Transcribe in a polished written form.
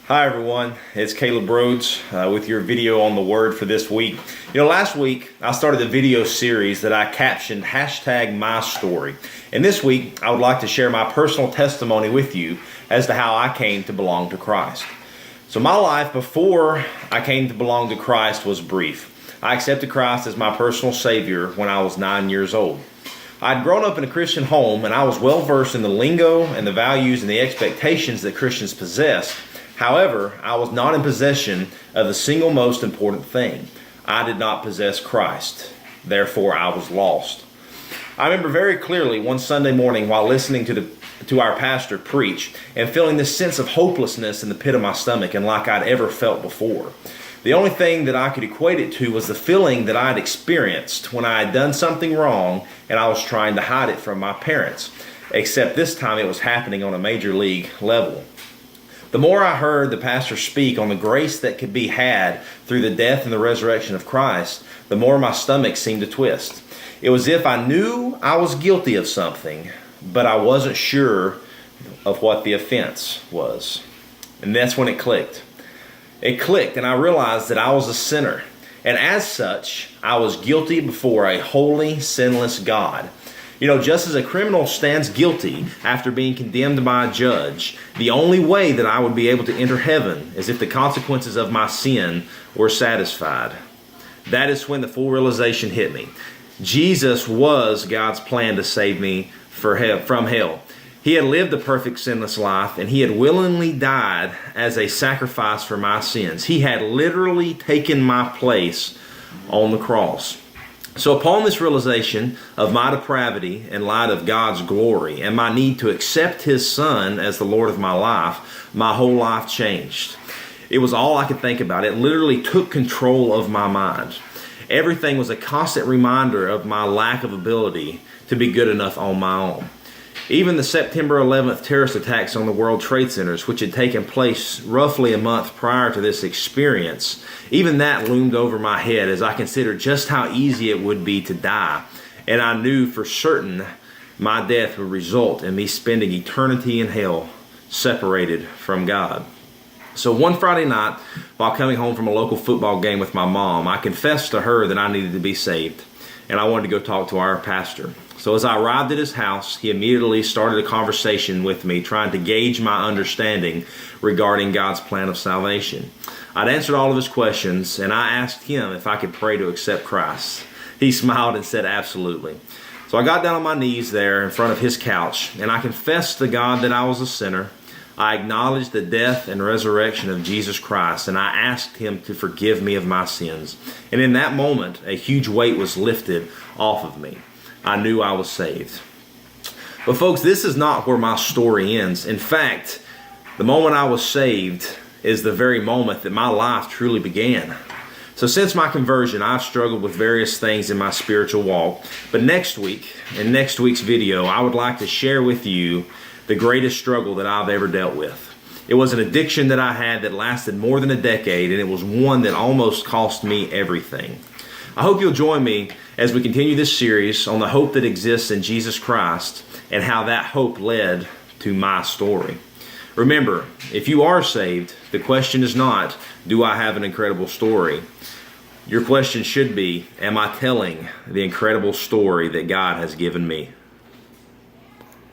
Hi everyone, it's Caleb Rhodes with your video on the Word for this week. Last week I started a video series that I captioned #MyStory. And this week I would like to share my personal testimony with you as to how I came to belong to Christ. So my life before I came to belong to Christ was brief. I accepted Christ as my personal Savior when I was 9 years old. I'd grown up in a Christian home and I was well versed in the lingo and the values and the expectations that Christians possessed. However, I was not in possession of the single most important thing. I did not possess Christ. Therefore, I was lost. I remember very clearly one Sunday morning while listening to our pastor preach and feeling this sense of hopelessness in the pit of my stomach and like I'd ever felt before. The only thing that I could equate it to was the feeling that I had experienced when I had done something wrong and I was trying to hide it from my parents, except this time it was happening on a major league level. The more I heard the pastor speak on the grace that could be had through the death and the resurrection of Christ, the more my stomach seemed to twist. It was as if I knew I was guilty of something, but I wasn't sure of what the offense was. And that's when it clicked. It clicked and I realized that I was a sinner. And as such, I was guilty before a holy, sinless God. Just as a criminal stands guilty after being condemned by a judge, the only way that I would be able to enter heaven is if the consequences of my sin were satisfied. That is when the full realization hit me. Jesus was God's plan to save me from hell. He had lived a perfect sinless life, and He had willingly died as a sacrifice for my sins. He had literally taken my place on the cross. So upon this realization of my depravity in light of God's glory and my need to accept His Son as the Lord of my life, my whole life changed. It was all I could think about. It literally took control of my mind. Everything was a constant reminder of my lack of ability to be good enough on my own. Even the September 11th terrorist attacks on the World Trade Centers, which had taken place roughly a month prior to this experience, even that loomed over my head as I considered just how easy it would be to die. And I knew for certain my death would result in me spending eternity in hell, separated from God. So one Friday night, while coming home from a local football game with my mom, I confessed to her that I needed to be saved, and I wanted to go talk to our pastor. So as I arrived at his house, he immediately started a conversation with me, trying to gauge my understanding regarding God's plan of salvation. I'd answered all of his questions, and I asked him if I could pray to accept Christ. He smiled and said, absolutely. So I got down on my knees there in front of his couch, and I confessed to God that I was a sinner. I acknowledged the death and resurrection of Jesus Christ, and I asked Him to forgive me of my sins. And in that moment, a huge weight was lifted off of me. I knew I was saved. But folks, this is not where my story ends. In fact, the moment I was saved is the very moment that my life truly began. So since my conversion, I've struggled with various things in my spiritual walk. But next week, in next week's video, I would like to share with you the greatest struggle that I've ever dealt with. It was an addiction that I had that lasted more than a decade, and it was one that almost cost me everything. I hope you'll join me as we continue this series on the hope that exists in Jesus Christ and how that hope led to my story. Remember, if you are saved, the question is not, do I have an incredible story? Your question should be, am I telling the incredible story that God has given me?